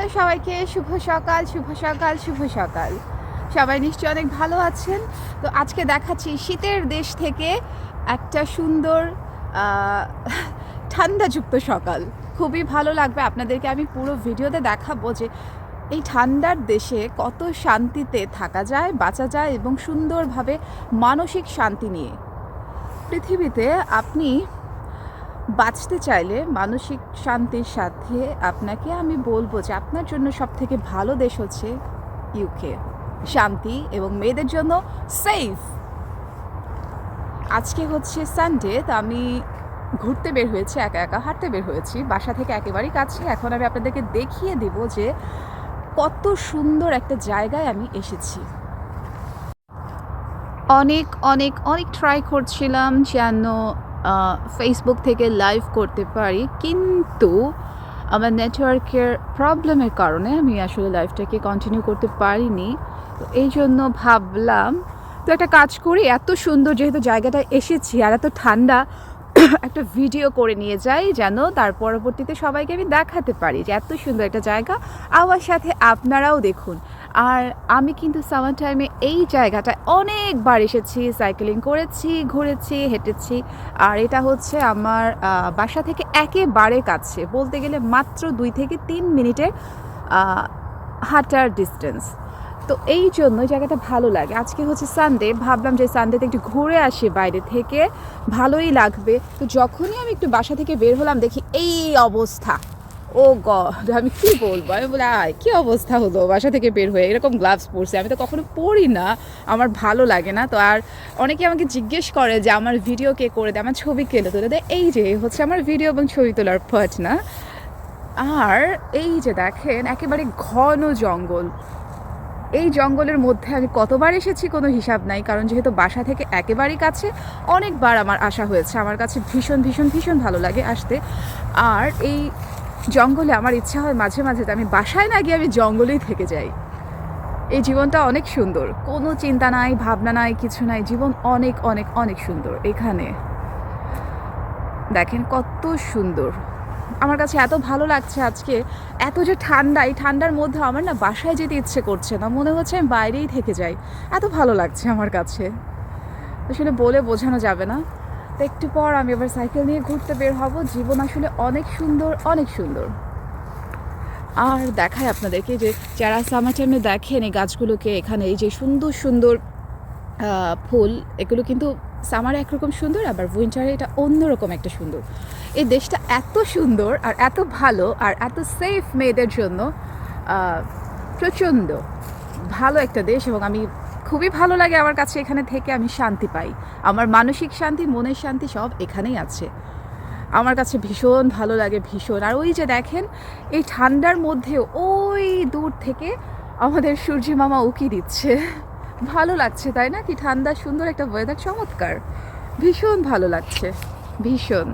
সকাল সবাইকে, শুভ সকাল শুভ সকাল শুভ সকাল। সবাই নিশ্চয়ই অনেক ভালো আছেন। তো আজকে দেখাচ্ছি শীতের দেশ থেকে একটা সুন্দর ঠান্ডাযুক্ত সকাল। খুবই ভালো লাগবে আপনাদেরকে। আমি পুরো ভিডিওতে দেখাবো যে এই ঠান্ডার দেশে কত শান্তিতে থাকা যায়, বাঁচা যায় এবং সুন্দরভাবে মানসিক শান্তি নিয়ে। পৃথিবীতে আপনি বাঁচতে চাইলে মানসিক শান্তির সাথে আপনাকে আমি বলবো যে আপনার জন্য সবথেকে ভালো দেশ হচ্ছে ইউকে। শান্তি এবং মেয়েদের জন্য সেফ। আজকে হচ্ছে সানডে, তো আমি ঘুরতে বের হয়েছি, একা একা হাঁটতে বের হয়েছি বাসা থেকে একেবারেই কাছে। এখন আমি আপনাদেরকে দেখিয়ে দেব যে কত সুন্দর একটা জায়গায় আমি এসেছি। অনেক অনেক অনেক ট্রাই করছিলাম যেন ফেসবুক থেকে লাইভ করতে পারি, কিন্তু আমার নেটওয়ার্কের প্রবলেমের কারণে আমি আসলে লাইভটাকে কন্টিনিউ করতে পারিনি। তো এই জন্য ভাবলাম তো একটা কাজ করি, এত সুন্দর যেহেতু জায়গাটা এসেছি আর এত ঠান্ডা, একটা ভিডিও করে নিয়ে যাই যেন তার পরবর্তীতে সবাইকে আমি দেখাতে পারি যে এত সুন্দর একটা জায়গা। আমার সাথে আপনারাও দেখুন। আর আমি কিন্তু সামার টাইমে এই জায়গাটায় অনেকবার এসেছি, সাইকেলিং করেছি, ঘুরেছি, হেঁটেছি। আর এটা হচ্ছে আমার বাসা থেকে একেবারে কাছে, বলতে গেলে মাত্র 2 থেকে 3 মিনিটের হাঁটার ডিস্টেন্স। তো এই জন্য জায়গাটা ভালো লাগে। আজকে হচ্ছে সানডে, ভাবলাম যে সানডেতে একটু ঘুরে আসি বাইরে থেকে, ভালোই লাগবে। তো যখনই আমি একটু বাসা থেকে বের হলাম দেখি এই অবস্থা। ও গড, আমি কি বলবো, আমি বলে কী অবস্থা হলো বাসা থেকে বের হয়ে। এরকম গ্লাভস পরছি, আমি তো কখনো পরি না, আমার ভালো লাগে না। তো আর অনেকে আমাকে জিজ্ঞেস করে যে আমার ভিডিও কে করে দেয়, আমার ছবি কে তুলে দেয়। এই যে হচ্ছে আমার ভিডিও এবং ছবি তোলার পার্টনার। আর এই যে দেখেন একেবারে ঘন জঙ্গল। এই জঙ্গলের মধ্যে আমি কতবার এসেছি কোনো হিসাব নাই, কারণ যেহেতু বাসা থেকে একেবারেই কাছে, অনেকবার আমার আসা হয়েছে। আমার কাছে ভীষণ ভীষণ ভীষণ ভালো লাগে আসতে। আর এই জঙ্গলে আমার ইচ্ছা হয় মাঝে মাঝে আমি বাসায় না গিয়ে আমি জঙ্গলেই থেকে যাই। এই জীবনটা অনেক সুন্দর, কোনো চিন্তা নাই, ভাবনা নাই, কিছু নাই। জীবন অনেক অনেক অনেক সুন্দর। এখানে দেখেন কত সুন্দর। আমার কাছে এত ভালো লাগছে আজকে। এত যে ঠান্ডা, এই ঠান্ডার মধ্যে আমার না বাসায় যেতে ইচ্ছে করছে না, মনে হচ্ছে আমি বাইরেই থেকে যাই। এত ভালো লাগছে আমার কাছে, আসলে বলে বোঝানো যাবে না। তো একটু পর আমি আবার সাইকেল নিয়ে ঘুরতে বের হব। জীবন আসলে অনেক সুন্দর, অনেক সুন্দর। আর দেখায় আপনাদেরকে যে যারা সামার টাইমে দেখেন এই গাছগুলোকে, এখানে এই যে সুন্দর সুন্দর ফুল, এগুলো কিন্তু সামারে একরকম সুন্দর, আবার উইন্টারে এটা অন্যরকম একটা সুন্দর। এই দেশটা এত সুন্দর আর এত ভালো আর এত সেফ মেয়েদের জন্য, প্রচণ্ড ভালো একটা দেশ। এবং আমি খুবই ভালো লাগে আমার কাছে এখানে থেকে, আমি শান্তি পাই। আমার মানসিক শান্তি, মনের শান্তি সব এখানেই আছে। আমার কাছে ভীষণ ভালো লাগে, ভীষণ। আর ওই যে দেখেন এই ঠান্ডার মধ্যে ওই দূর থেকে আমাদের সূর্য মামা উকি দিচ্ছে। ভালো লাগছে তাই না? কি ঠান্ডা সুন্দর একটা ওয়েদার, চমৎকার, ভীষণ ভালো লাগছে, ভীষণ।